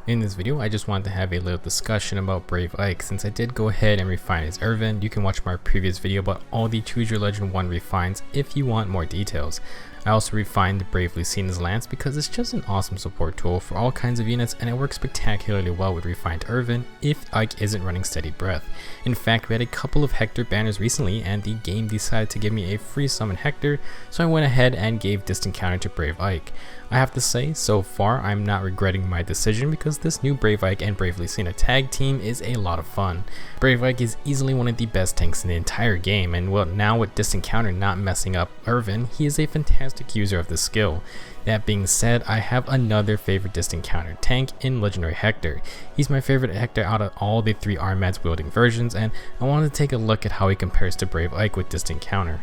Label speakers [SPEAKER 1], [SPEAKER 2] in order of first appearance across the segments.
[SPEAKER 1] In this video, I just wanted to have a little discussion about Brave Ike. Since I did go ahead and refine his Urvan, you can watch my previous video about all the Choose Your Legend 1 refines if you want more details. I also refined Brave Lucina's Lance because it's just an awesome support tool for all kinds of units, and it works spectacularly well with refined Urvan if Ike isn't running Steady Breath. In fact, we had a couple of Hector banners recently and the game decided to give me a free summon Hector, so I went ahead and gave Distant Counter to Brave Ike. I have to say, so far I'm not regretting my decision because this new Brave Ike and Brave Lucina tag team is a lot of fun. Brave Ike is easily one of the best tanks in the entire game, and well, now with Distant Counter not messing up Urvan, he is a fantastic user of this skill. That being said, I have another favorite Distant Counter tank in Legendary Hector. He's my favorite Hector out of all the three Armads wielding versions, and I wanted to take a look at how he compares to Brave Ike with Distant Counter.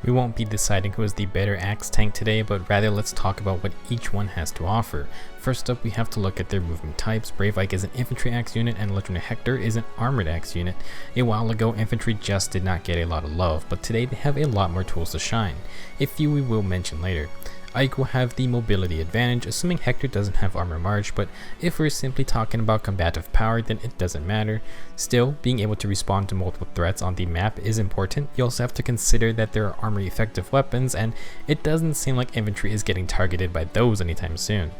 [SPEAKER 1] We won't be deciding who is the better axe tank today, but rather let's talk about what each one has to offer. First up, we have to look at their movement types. Brave Ike is an infantry axe unit and Legendary Hector is an armored axe unit. A while ago, infantry just did not get a lot of love, but today they have a lot more tools to shine. A few we will mention later. Ike will have the mobility advantage, assuming Hector doesn't have armor march, but if we're simply talking about combative power, then it doesn't matter. Still, being able to respond to multiple threats on the map is important. You also have to consider that there are armor effective weapons, and it doesn't seem like infantry is getting targeted by those anytime soon.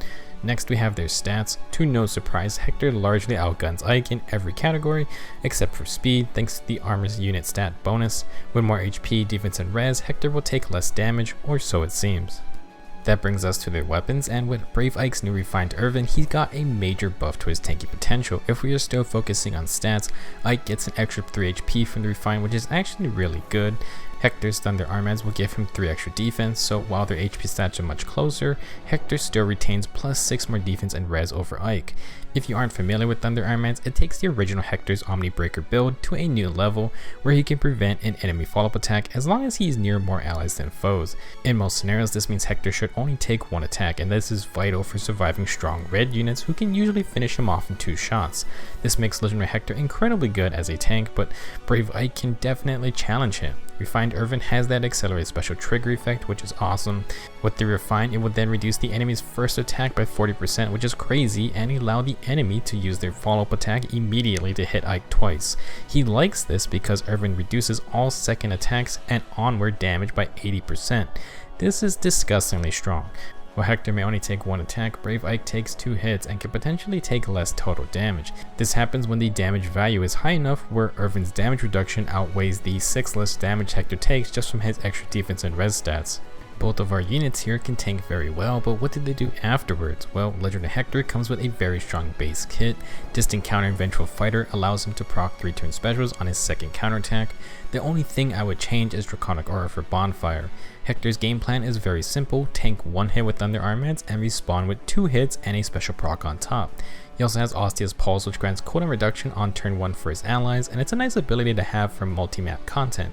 [SPEAKER 1] Next we have their stats. To no surprise, Hector largely outguns Ike in every category except for speed, thanks to the armor's unit stat bonus. With more HP, defense, and res, Hector will take less damage, or so it seems. That brings us to their weapons, and with Brave Ike's new refined Urvan, he's got a major buff to his tanky potential. If we are still focusing on stats, Ike gets an extra 3 HP from the refine, which is actually really good. Hector's Thunder Armads will give him 3 extra defense, so while their HP stats are much closer, Hector still retains plus 6 more defense and res over Ike. If you aren't familiar with Thunder Armads, it takes the original Hector's Omni Breaker build to a new level where he can prevent an enemy follow-up attack as long as he is near more allies than foes. In most scenarios, this means Hector should only take 1 attack, and this is vital for surviving strong red units who can usually finish him off in 2 shots. This makes Legendary Hector incredibly good as a tank, but Brave Ike can definitely challenge him. Refined Urvan has that accelerated special trigger effect, which is awesome. With the refine, it would then reduce the enemy's first attack by 40%, which is crazy, and allow the enemy to use their follow-up attack immediately to hit Ike twice. He likes this because Urvan reduces all second attacks and onward damage by 80%. This is disgustingly strong. While Hector may only take 1 attack, Brave Ike takes 2 hits and can potentially take less total damage. This happens when the damage value is high enough where Urvan's damage reduction outweighs the 6 less damage Hector takes just from his extra defense and res stats. Both of our units here can tank very well, but what did they do afterwards? Well, Legendary Hector comes with a very strong base kit. Distant Counter and Vengeful Fighter allows him to proc 3 turn specials on his second counterattack. The only thing I would change is Draconic Aura for Bonfire. Hector's game plan is very simple: tank 1 hit with Thunder Armads and respawn with 2 hits and a special proc on top. He also has Ostia's Pulse, which grants cooldown reduction on turn 1 for his allies, and it's a nice ability to have for multi-map content.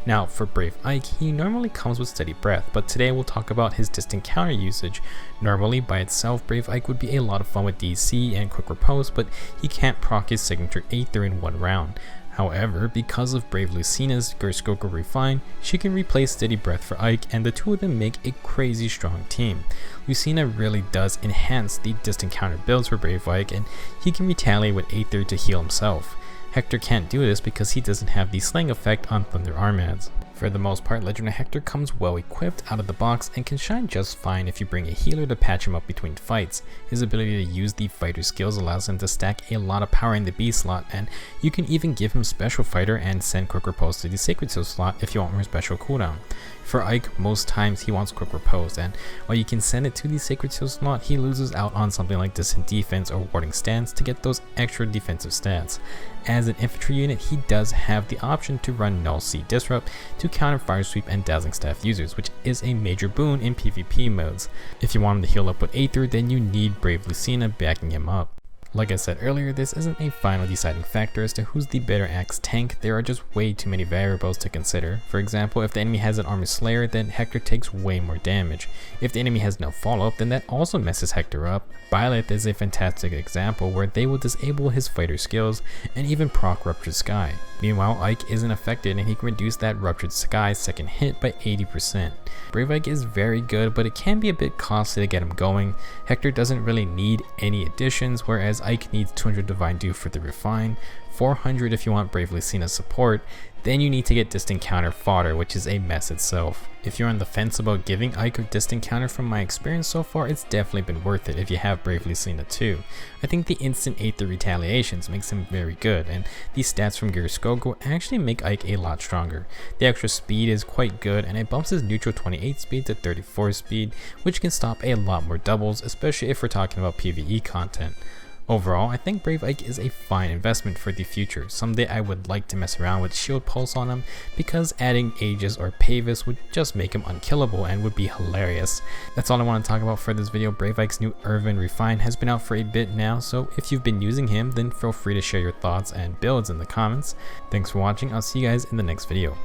[SPEAKER 1] Now for Brave Ike, he normally comes with Steady Breath, but today we'll talk about his Distant Counter usage. Normally by itself, Brave Ike would be a lot of fun with DC and Quick Riposte, but he can't proc his signature Aether in 1 round. However, because of Brave Lucina's Gerskoko Refine, she can replace Steady Breath for Ike, and the two of them make a crazy strong team. Lucina really does enhance the Distant Counter builds for Brave Ike, and he can retaliate with Aether to heal himself. Hector can't do this because he doesn't have the slaying effect on Thunder Armads. For the most part, Legendary Hector comes well equipped out of the box and can shine just fine if you bring a healer to patch him up between fights. His ability to use the fighter skills allows him to stack a lot of power in the B slot, and you can even give him Special Fighter and send Quick Riposte to the Sacred Seal slot if you want more special cooldown. For Ike, most times he wants Quick Riposte, and while you can send it to the Sacred Seal slot, he loses out on something like Distant Defense or Warding Stance to get those extra defensive stats. As an infantry unit, he does have the option to run Null Sea Disrupt to counter Fire Sweep and Dazzling Staff users, which is a major boon in PvP modes. If you want him to heal up with Aether, then you need Brave Lucina backing him up. Like I said earlier, this isn't a final deciding factor as to who's the better axe tank. There are just way too many variables to consider. For example, if the enemy has an Armor Slayer, then Hector takes way more damage. If the enemy has no follow-up, then that also messes Hector up. Byleth is a fantastic example where they will disable his fighter skills and even proc Ruptured Sky. Meanwhile, Ike isn't affected and he can reduce that Ruptured Sky second hit by 80%. Brave Ike is very good, but it can be a bit costly to get him going. Hector doesn't really need any additions, whereas Ike needs 200 Divine Dew for the Refine, 400 if you want Brave Lucina's support, then you need to get Distant Counter fodder, which is a mess itself. If you're on the fence about giving Ike a Distant Counter, from my experience so far, it's definitely been worth it if you have Brave Lucina too. I think the instant Aether Retaliations makes him very good, and these stats from Gyroscogo actually make Ike a lot stronger. The extra speed is quite good, and it bumps his neutral 28 speed to 34 speed, which can stop a lot more doubles, especially if we're talking about PvE content. Overall, I think Brave Ike is a fine investment for the future. Someday I would like to mess around with Shield Pulse on him, because adding Aegis or Pavis would just make him unkillable and would be hilarious. That's all I want to talk about for this video. Brave Ike's new Urvan Refine has been out for a bit now, so if you've been using him, then feel free to share your thoughts and builds in the comments. Thanks for watching, I'll see you guys in the next video.